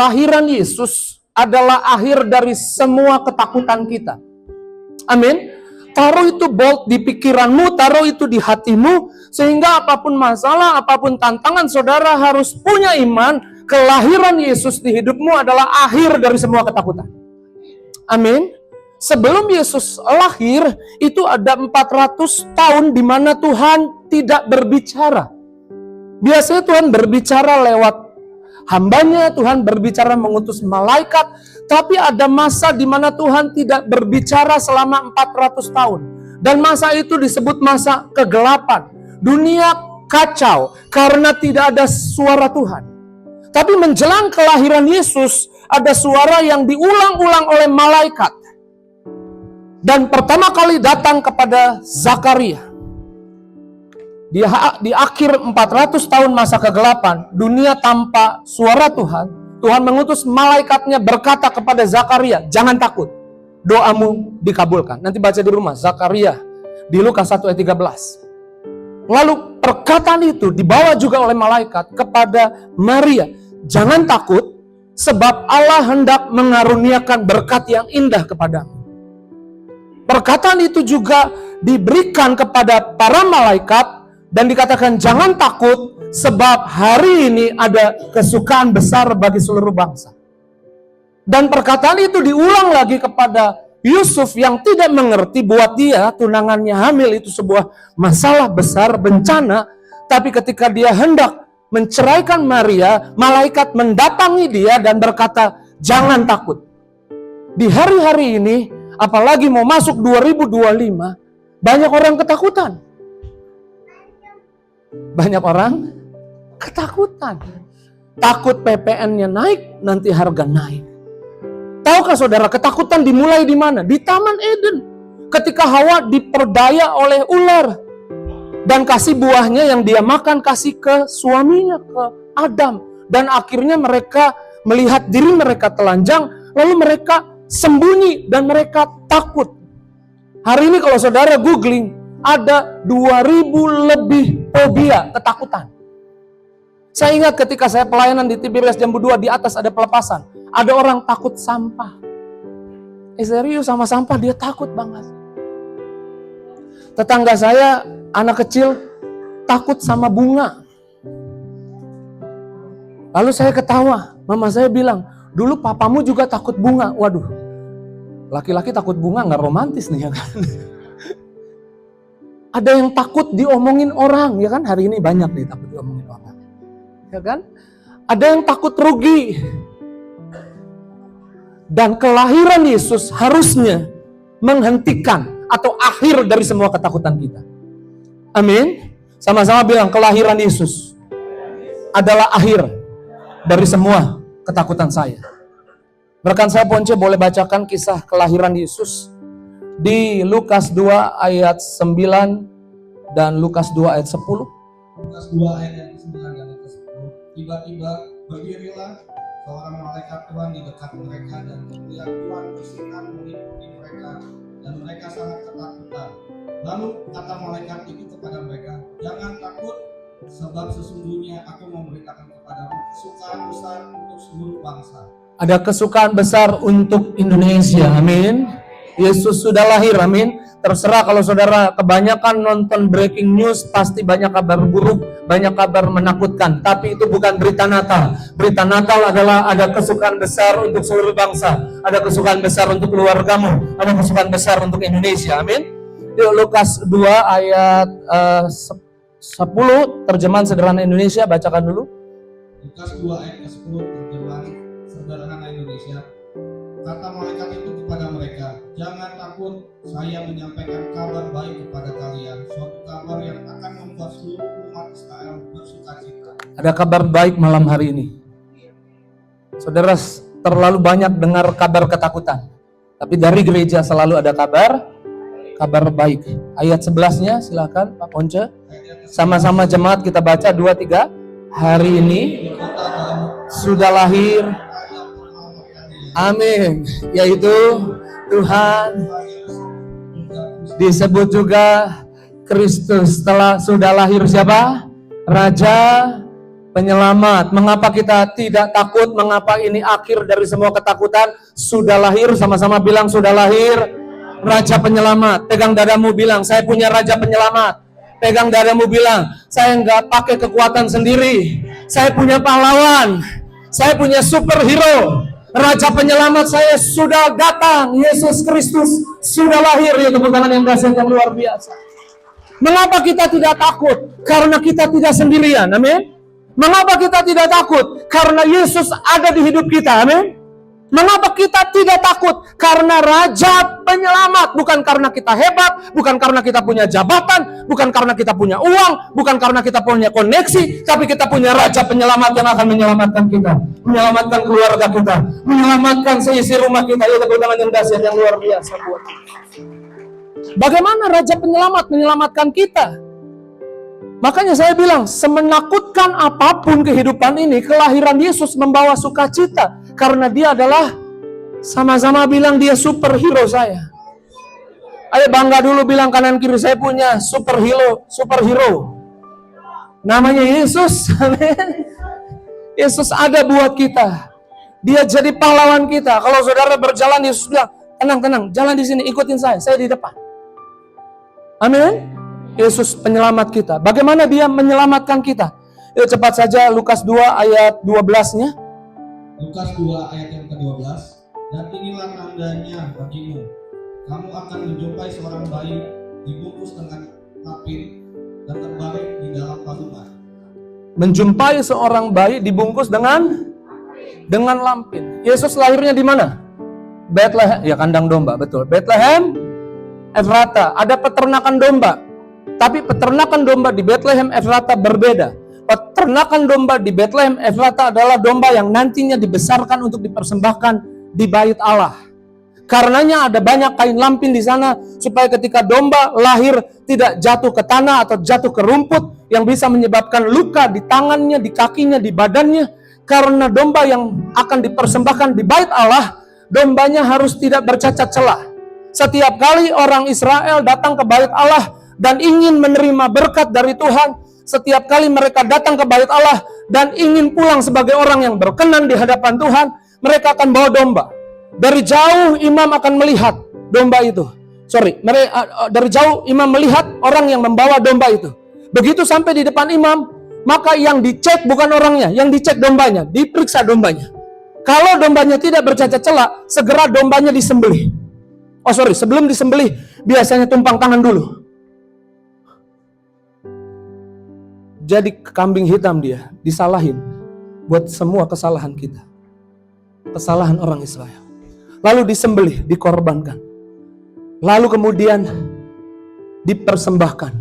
kelahiran Yesus adalah akhir dari semua ketakutan kita. Amin. Taruh itu bold di pikiranmu, taruh itu di hatimu, sehingga apapun masalah, apapun tantangan, saudara harus punya iman, kelahiran Yesus di hidupmu adalah akhir dari semua ketakutan. Amin. Sebelum Yesus lahir, itu ada 400 tahun di mana Tuhan tidak berbicara. Biasanya Tuhan berbicara lewat hambanya, Tuhan berbicara mengutus malaikat, tapi ada masa di mana Tuhan tidak berbicara selama 400 tahun. Dan masa itu disebut masa kegelapan. Dunia kacau karena tidak ada suara Tuhan. Tapi menjelang kelahiran Yesus, ada suara yang diulang-ulang oleh malaikat. Dan pertama kali datang kepada Zakaria. Di akhir 400 tahun masa kegelapan, dunia tanpa suara Tuhan, Tuhan mengutus malaikatnya berkata kepada Zakaria, jangan takut, doamu dikabulkan. Nanti baca di rumah, Zakaria di Lukas 1 ayat 13. Lalu perkataan itu dibawa juga oleh malaikat kepada Maria, jangan takut, sebab Allah hendak mengaruniakan berkat yang indah kepadamu. Perkataan itu juga diberikan kepada para malaikat, dan dikatakan jangan takut sebab hari ini ada kesukaan besar bagi seluruh bangsa. Dan perkataan itu diulang lagi kepada Yusuf yang tidak mengerti, buat dia tunangannya hamil itu sebuah masalah besar, bencana. Tapi ketika dia hendak menceraikan Maria, malaikat mendatangi dia dan berkata jangan takut. Di hari-hari ini, apalagi mau masuk 2025, banyak orang ketakutan. Banyak orang ketakutan. Takut PPN-nya naik, nanti harga naik. Tahukah saudara, ketakutan dimulai di mana? Di Taman Eden. Ketika Hawa diperdaya oleh ular. Dan kasih buahnya yang dia makan, kasih ke suaminya, ke Adam. Dan akhirnya mereka melihat diri mereka telanjang, lalu mereka sembunyi dan mereka takut. Hari ini kalau saudara googling, ada 2000 lebih fobia, ketakutan. Saya ingat ketika saya pelayanan di Tiberias Jambu 2, di atas ada pelepasan. Ada orang takut sampah. Serius, sama sampah dia takut banget. Tetangga saya, anak kecil, takut sama bunga. Lalu saya ketawa, mama saya bilang, dulu papamu juga takut bunga. Waduh, laki-laki takut bunga nggak romantis nih ya kan. Ada yang takut diomongin orang, ya kan? Hari ini banyak nih takut diomongin orang. Ya kan? Ada yang takut rugi. Dan kelahiran Yesus harusnya menghentikan atau akhir dari semua ketakutan kita. Amin. Sama-sama bilang, kelahiran Yesus adalah akhir dari semua ketakutan saya. Rekan saya Ponce boleh bacakan kisah kelahiran Yesus di Lukas 2 ayat 9 dan Lukas 2 ayat 10. Lukas 2 ayat 9 dan ayat 10. Tiba-tiba berdirilah seorang malaikat Tuhan di dekat mereka dan melihat Tuhan bersinar meliputi mereka dan mereka sangat ketakutan. Lalu kata malaikat itu kepada mereka, jangan takut, sebab sesungguhnya aku memberitakan kepadamu kesukaan besar untuk seluruh bangsa. Ada kesukaan besar untuk Indonesia, amin. Yesus sudah lahir, amin. Terserah kalau saudara kebanyakan nonton breaking news, pasti banyak kabar buruk, banyak kabar menakutkan. Tapi itu bukan berita Natal. Berita Natal adalah ada kesukaan besar untuk seluruh bangsa. Ada kesukaan besar untuk keluargamu. Ada kesukaan besar untuk Indonesia, amin. Yuk Lukas 2 ayat 10, terjemahan sederhana Indonesia, bacakan dulu. Lukas 2 ayat 10, terjemahan sederhana Indonesia. Kata malaikat itu kepada mereka, jangan takut, saya menyampaikan kabar baik kepada kalian, suatu kabar yang akan membuat seluruh umat Israel bersukacita. Ada kabar baik malam hari ini. Saudara terlalu banyak dengar kabar ketakutan, tapi dari gereja selalu ada kabar baik. Ayat 11-nya silakan Pak Ponce. Sama-sama jemaat kita baca 2, 3. Hari ini sudah lahir, amin, yaitu Tuhan, disebut juga Kristus. Sudah lahir siapa? Raja Penyelamat. Mengapa kita tidak takut? Mengapa ini akhir dari semua ketakutan? Sudah lahir, sama-sama bilang sudah lahir Raja Penyelamat. Pegang dadamu bilang, saya punya Raja Penyelamat. Pegang dadamu bilang, saya nggak pakai kekuatan sendiri. Saya punya pahlawan. Saya punya superhero. Raja Penyelamat saya sudah datang. Yesus Kristus sudah lahir. Ya, tepuk tangan yang dahsyat yang luar biasa. Mengapa kita tidak takut? Karena kita tidak sendirian. Amin. Mengapa kita tidak takut? Karena Yesus ada di hidup kita. Amin. Mengapa kita tidak takut? Karena Raja Penyelamat. Bukan karena kita hebat, bukan karena kita punya jabatan, bukan karena kita punya uang, bukan karena kita punya koneksi, tapi kita punya Raja Penyelamat yang akan menyelamatkan kita, menyelamatkan keluarga kita, menyelamatkan seisi rumah kita. Itu tepuk tangan yang dahsyat yang luar biasa buat kita. Bagaimana Raja Penyelamat menyelamatkan kita? Makanya saya bilang, semenakutkan apapun kehidupan ini, kelahiran Yesus membawa sukacita. Karena dia adalah, sama-sama bilang dia superhero saya. Ayo bangga dulu bilang kanan kiri, saya punya superhero. Namanya Yesus. Yesus ada buat kita. Dia jadi pahlawan kita. Kalau saudara berjalan, Yesus bilang, tenang, jalan di sini, ikutin saya di depan. Amin. Yesus penyelamat kita. Bagaimana dia menyelamatkan kita? Yuk cepat saja Lukas 2 ayat 12-nya. Lukas 2 ayat yang ke-12. Dan inilah tandanya bagimu. Kamu akan menjumpai seorang bayi dibungkus dengan lampin dan terbaring di dalam palungan. Menjumpai seorang bayi dibungkus dengan lampin. Yesus lahirnya di mana? Bethlehem, ya kandang domba, betul. Bethlehem, Efrata. Ada peternakan domba. Tapi peternakan domba di Bethlehem Efrata berbeda. Peternakan domba di Bethlehem Efrata adalah domba yang nantinya dibesarkan untuk dipersembahkan di bait Allah. Karenanya ada banyak kain lampin di sana supaya ketika domba lahir tidak jatuh ke tanah atau jatuh ke rumput yang bisa menyebabkan luka di tangannya, di kakinya, di badannya. Karena domba yang akan dipersembahkan di bait Allah, dombanya harus tidak bercacat celah. Setiap kali orang Israel datang ke bait Allah dan ingin menerima berkat dari Tuhan, setiap kali mereka datang ke bait Allah dan ingin pulang sebagai orang yang berkenan di hadapan Tuhan, mereka akan bawa domba. Dari jauh imam akan melihat domba itu. Dari jauh imam melihat orang yang membawa domba itu. Begitu sampai di depan imam, maka yang dicek bukan orangnya, yang dicek dombanya, diperiksa dombanya. Kalau dombanya tidak bercacat celah, segera dombanya disembelih. Sebelum disembelih, biasanya tumpang tangan dulu. Jadi kambing hitam dia, disalahin buat semua kesalahan kita. Kesalahan orang Israel. Lalu disembelih, dikorbankan. Lalu kemudian dipersembahkan.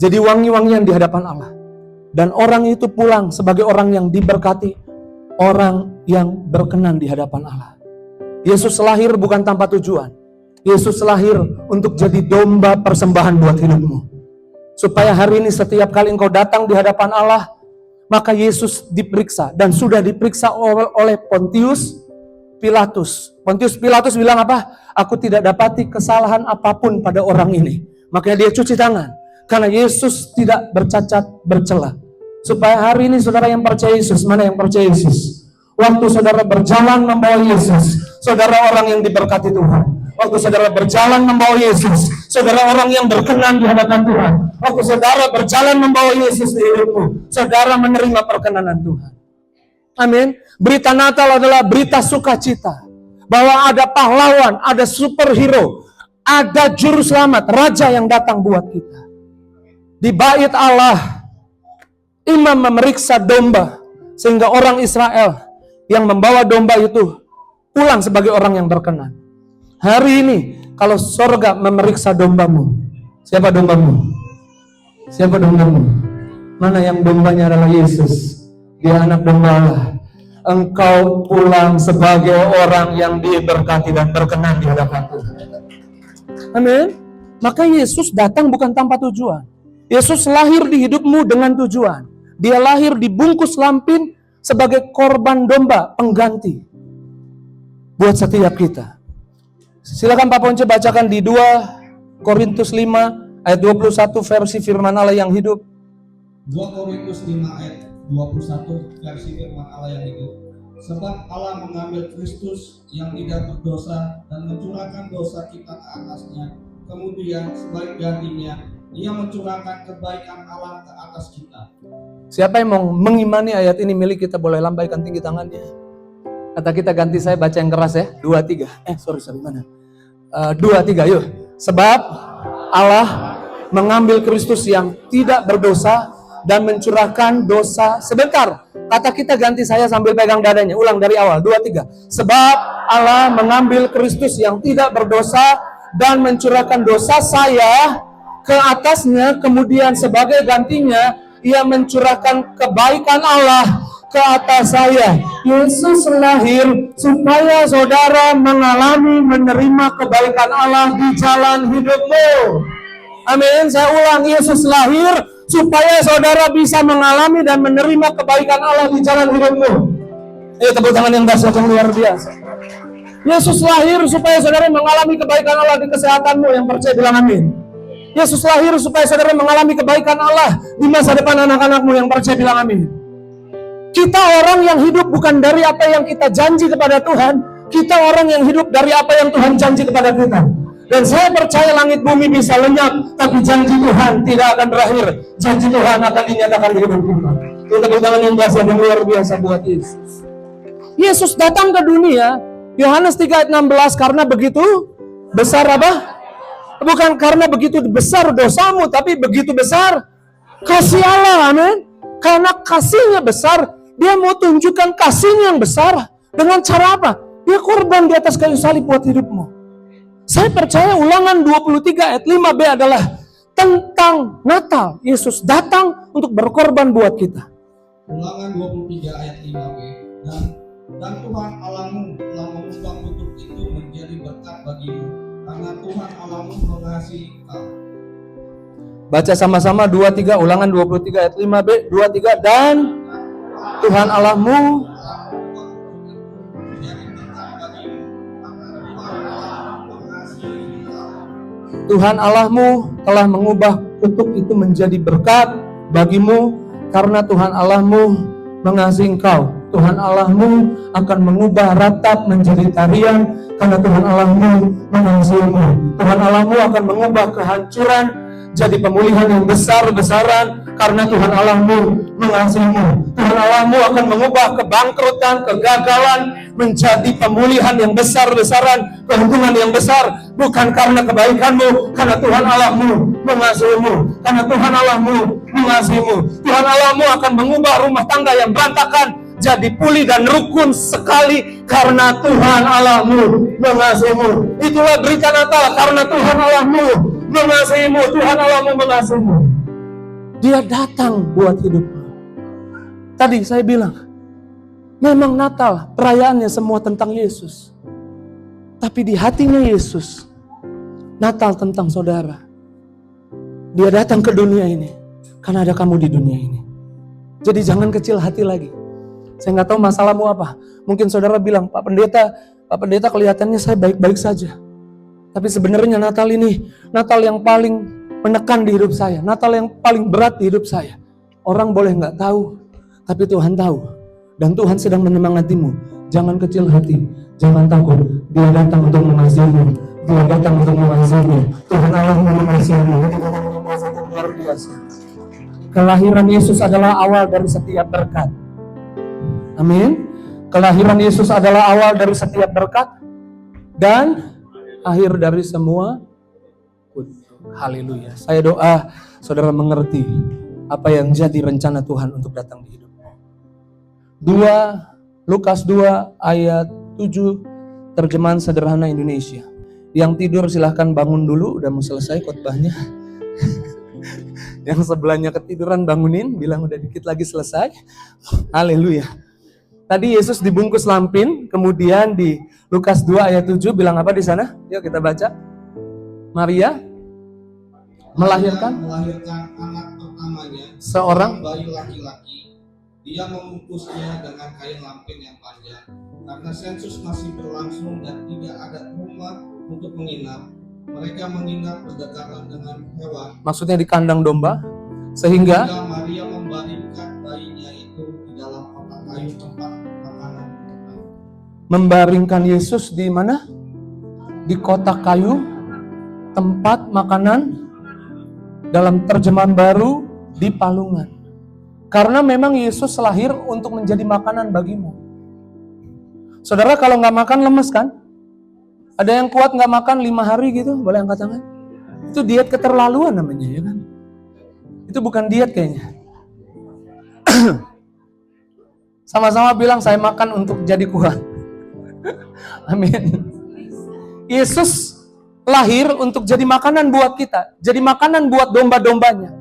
Jadi wangi-wangian di hadapan Allah. Dan orang itu pulang sebagai orang yang diberkati, orang yang berkenan di hadapan Allah. Yesus lahir bukan tanpa tujuan. Yesus lahir untuk jadi domba persembahan buat hidupmu. Supaya hari ini setiap kali engkau datang di hadapan Allah, maka Yesus diperiksa dan sudah diperiksa oleh Pontius Pilatus. Pontius Pilatus bilang apa? Aku tidak dapati kesalahan apapun pada orang ini. Makanya dia cuci tangan. Karena Yesus tidak bercacat bercela. Supaya hari ini saudara yang percaya Yesus, mana yang percaya Yesus? Waktu saudara berjalan membawa Yesus, saudara orang yang diberkati Tuhan. Waktu saudara berjalan membawa Yesus, saudara orang yang berkenan di hadapan Tuhan. Waktu saudara berjalan membawa Yesus di hidupmu, saudara menerima perkenanan Tuhan. Amin. Berita Natal adalah berita sukacita. Bahwa ada pahlawan, ada superhero, ada juru selamat, raja yang datang buat kita. Di bait Allah, imam memeriksa domba, sehingga orang Israel yang membawa domba itu pulang sebagai orang yang berkenan. Hari ini, kalau sorga memeriksa dombamu, siapa dombamu? Siapa dombamu? Mana yang dombanya adalah Yesus? Dia anak domba Allah. Engkau pulang sebagai orang yang diberkati dan berkenan di hadapan Tuhan. Amin. Maka Yesus datang bukan tanpa tujuan. Yesus lahir di hidupmu dengan tujuan. Dia lahir dibungkus lampin sebagai korban domba pengganti buat setiap kita. Silakan Pak Ponce bacakan di 2 Korintus 5 ayat 21 versi firman Allah yang hidup. 2 Korintus 5 ayat 21 versi firman Allah yang hidup. Sebab Allah mengambil Kristus yang tidak berdosa dan mencurahkan dosa kita ke atasnya. Kemudian sebaik gantinya, Ia mencurahkan kebaikan Allah ke atas kita. Siapa yang mau mengimani ayat ini milik kita boleh lambaikan tinggi tangannya. Kata kita ganti, saya baca yang keras ya. 2, 3. Sorry mana? 2, 3 yuk. Sebab Allah mengambil Kristus yang tidak berdosa dan mencurahkan dosa. Sebentar, kata kita ganti, saya sambil pegang dadanya. Ulang dari awal, 2, 3. Sebab Allah mengambil Kristus yang tidak berdosa dan mencurahkan dosa saya ke atasnya. Kemudian sebagai gantinya Ia mencurahkan kebaikan Allah ke atas saya. Yesus lahir supaya saudara mengalami, menerima kebaikan Allah di jalan hidupmu. Amin. Saya ulang, Yesus lahir supaya saudara bisa mengalami dan menerima kebaikan Allah di jalan hidupmu. Tepuk tangan yang dahsyat, yang luar biasa. Yesus lahir supaya saudara mengalami kebaikan Allah di kesehatanmu. Yang percaya bilang amin. Yesus lahir supaya saudara mengalami kebaikan Allah di masa depan anak-anakmu. Yang percaya bilang amin. Kita orang yang hidup bukan dari apa yang kita janji kepada Tuhan. Kita orang yang hidup dari apa yang Tuhan janji kepada kita. Dan saya percaya langit bumi bisa lenyap, tapi janji Tuhan tidak akan berakhir. Janji Tuhan akan dinyatakan di hidup kita. Tepuk tangan yang dahsyat, yang luar biasa buat Yesus. Yesus datang ke dunia, Yohanes 3 ayat 16, karena begitu besar apa? Bukan karena begitu besar dosamu, tapi begitu besar kasih Allah. Amin. Karena kasihnya besar, Dia mau tunjukkan kasihnya yang besar. Dengan cara apa? Dia korban di atas kayu salib buat hidupmu. Saya percaya Ulangan 23 ayat 5b adalah tentang Natal. Yesus datang untuk berkorban buat kita. Ulangan 23 ayat 5b. Dan Tuhan Allahmu telah mengubah kutuk itu menjadi berkat bagimu, karena Tuhan Allahmu mengasihi engkau. Baca sama-sama 23, Ulangan 23 ayat 5b, 23, dan Tuhan Allahmu telah mengubah kutuk itu menjadi berkat bagimu, karena Tuhan Allahmu mengasihi engkau. Tuhan Allahmu akan mengubah ratap menjadi tarian, karena Tuhan Allahmu mengasihimu. Tuhan Allahmu akan mengubah kehancuran jadi pemulihan yang besar-besaran, karena Tuhan Allahmu mengasihimu. Tuhan Allahmu akan mengubah kebangkrutan, kegagalan menjadi pemulihan yang besar-besaran, keuntungan yang besar, bukan karena kebaikanmu, karena Tuhan Allahmu mengasihimu. Karena Tuhan Allahmu mengasihimu. Tuhan Allahmu akan mengubah rumah tangga yang berantakan jadi pulih dan rukun sekali, karena Tuhan Allahmu mengasihimu. Itulah berita Natal, karena Tuhan Allahmu mengasihimu. Tuhan Allahmu mengasihimu. Dia datang buat hidupmu. Tadi saya bilang, memang Natal perayaannya semua tentang Yesus, tapi di hatinya Yesus, Natal tentang saudara. Dia datang ke dunia ini karena ada kamu di dunia ini. Jadi jangan kecil hati lagi. Saya nggak tahu masalahmu apa. Mungkin saudara bilang, Pak Pendeta kelihatannya saya baik-baik saja. Tapi sebenarnya Natal ini, Natal yang paling menekan di hidup saya. Natal yang paling berat di hidup saya. Orang boleh nggak tahu, tapi Tuhan tahu. Dan Tuhan sedang menyemangatimu. Jangan kecil hati, jangan takut. Dia datang untuk mengasihimu. Dia datang untuk mengasihimu. Tuhan Allah mengasihimu. Luar biasa. Kelahiran Yesus adalah awal dari setiap berkat. Amin. Kelahiran Yesus adalah awal dari setiap berkat dan akhir dari semua kutuk. Haleluya. Saya doa saudara mengerti apa yang jadi rencana Tuhan untuk datang di hidupmu. Lukas 2 ayat 7 terjemahan sederhana Indonesia. Yang tidur silahkan bangun dulu, udah mau selesai khotbahnya. Yang sebelahnya ketiduran bangunin, bilang udah dikit lagi selesai. Haleluya. Tadi Yesus dibungkus lampin, kemudian di Lukas 2 ayat 7 bilang apa di sana? Yuk kita baca. Maria melahirkan anak pertamanya, seorang bayi laki-laki. Dia membungkusnya dengan kain lampin yang panjang, karena sensus masih berlangsung dan tidak ada rumah untuk menginap. Mereka menginap berdekatan dengan hewan. Maksudnya di kandang domba, sehingga Maria membaringkan bayinya itu membaringkan Yesus di mana? Di kotak kayu, tempat makanan, dalam terjemahan baru, di palungan. Karena memang Yesus lahir untuk menjadi makanan bagimu. Saudara, kalau nggak makan lemes kan? Ada yang kuat nggak makan 5 hari gitu? Boleh angkat tangan? Itu diet keterlaluan namanya, ya kan? Itu bukan diet kayaknya. Sama-sama bilang, saya makan untuk jadi kuat. Amin. Yesus lahir untuk jadi makanan buat kita. Jadi makanan buat domba-dombanya.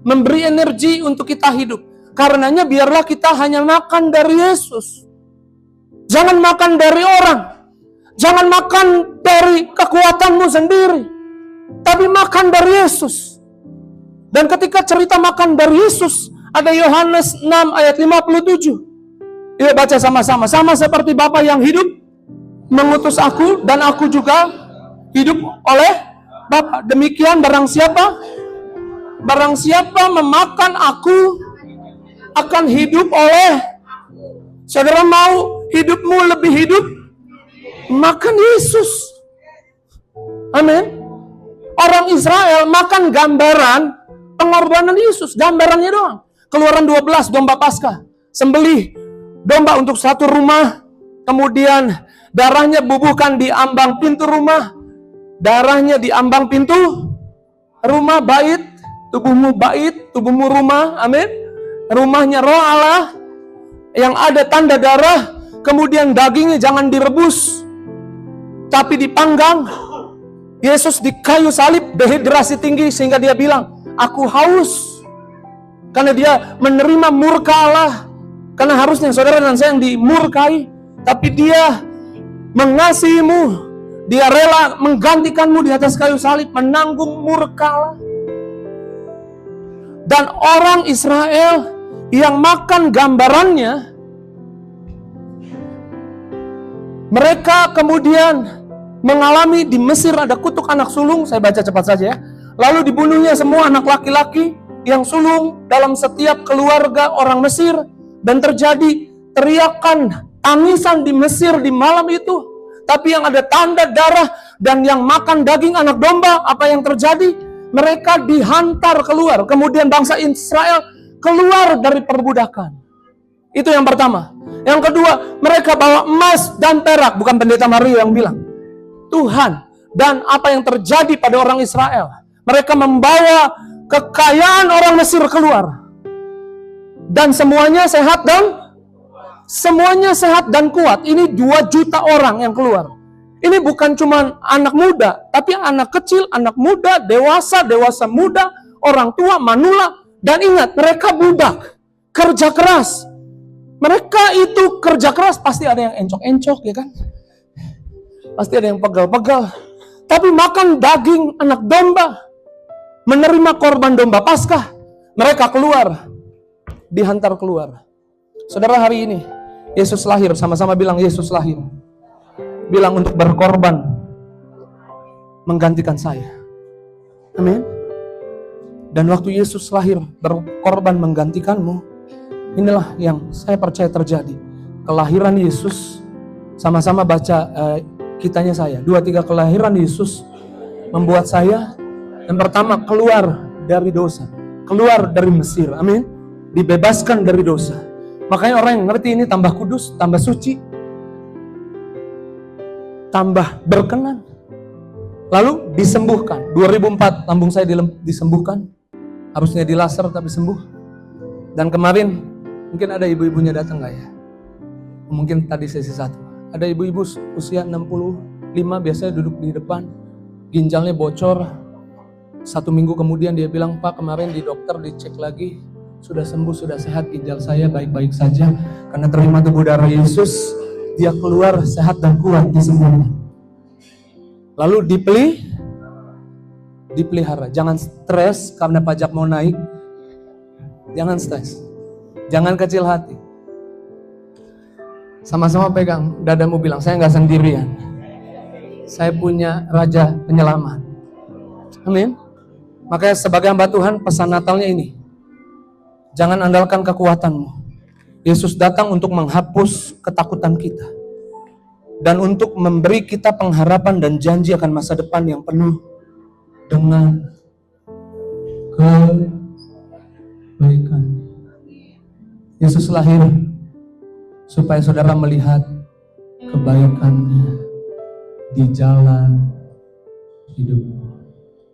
Memberi energi untuk kita hidup. Karenanya biarlah kita hanya makan dari Yesus. Jangan makan dari orang. Jangan makan dari kekuatanmu sendiri. Tapi makan dari Yesus. Dan ketika cerita makan dari Yesus, ada Yohanes 6 ayat 57. Yuk baca sama-sama. Sama seperti Bapa yang hidup mengutus aku, dan aku juga hidup oleh Bapa. Demikian barang siapa memakan aku akan hidup oleh. Saudara mau hidupmu lebih hidup? Makan Yesus. Amin. Orang Israel makan gambaran pengorbanan Yesus, gambarannya doang. Keluaran 12, domba Paskah. Sembelih domba untuk satu rumah, kemudian darahnya bubuhkan di ambang pintu rumah. Darahnya di ambang pintu rumah, bait, tubuhmu bait, tubuhmu rumah, amin. Rumahnya roh Allah, yang ada tanda darah, kemudian dagingnya jangan direbus, tapi dipanggang. Yesus di kayu salib, dehidrasi tinggi, sehingga dia bilang, aku haus. Karena dia menerima murka Allah. Karena harusnya saudara dan saya yang dimurkai, tapi dia mengasihimu. Dia rela menggantikanmu di atas kayu salib, menanggung murka Allah. Dan orang Israel yang makan gambarannya, mereka kemudian mengalami di Mesir ada kutuk anak sulung. Saya baca cepat saja ya. Lalu dibunuhnya semua anak laki-laki yang sulung dalam setiap keluarga orang Mesir. Dan terjadi teriakan, tangisan di Mesir di malam itu. Tapi yang ada tanda darah dan yang makan daging anak domba, apa yang terjadi? Mereka dihantar keluar. Kemudian bangsa Israel keluar dari perbudakan. Itu yang pertama. Yang kedua, mereka bawa emas dan perak. Bukan pendeta Mario yang bilang. Tuhan. Dan apa yang terjadi pada orang Israel? Mereka membawa kekayaan orang Mesir keluar. Dan semuanya sehat dan kuat. Ini 2 juta orang yang keluar. Ini bukan cuma anak muda, tapi anak kecil, anak muda, dewasa muda, orang tua, manula. Dan ingat, mereka budak, kerja keras. Mereka itu kerja keras, pasti ada yang encok-encok, ya kan? Pasti ada yang pegal-pegal. Tapi makan daging anak domba, menerima korban domba Paskah, mereka keluar, dihantar keluar. Saudara, hari ini Yesus lahir, sama-sama bilang Yesus lahir. Bilang untuk berkorban, menggantikan saya. Amin. Dan waktu Yesus lahir, berkorban menggantikanmu, inilah yang saya percaya terjadi. Kelahiran Yesus, sama-sama baca kitanya saya. 2-3 kelahiran Yesus membuat saya, yang pertama, keluar dari dosa. Keluar dari Mesir, amin. Dibebaskan dari dosa. Makanya orang yang ngerti ini tambah kudus, tambah suci, tambah berkenan. Lalu disembuhkan. 2004 lambung saya disembuhkan. Harusnya dilaser tapi sembuh. Dan kemarin mungkin ada ibu-ibunya datang gak ya? Mungkin tadi sesi 1. Ada ibu-ibu usia 65 biasanya duduk di depan. Ginjalnya bocor. 1 minggu kemudian dia bilang, Pak, kemarin di dokter dicek lagi, sudah sembuh, sudah sehat, ginjal saya baik-baik saja. Karena terima tubuh darah Yesus, dia keluar sehat dan kuat, disembuhkan. Lalu dipelihara. Jangan stres karena pajak mau naik. Jangan stres. Jangan kecil hati. Sama-sama pegang dadamu, bilang, saya nggak sendirian. Saya punya Raja Penyelamat. Amin. Makanya sebagai hamba Tuhan, pesan Natalnya ini. Jangan andalkan kekuatanmu. Yesus datang untuk menghapus ketakutan kita. dan untuk memberi kita pengharapan dan janji akan masa depan yang penuh dengan kebaikan. Yesus lahir supaya saudara melihat kebaikannya di jalan hidup.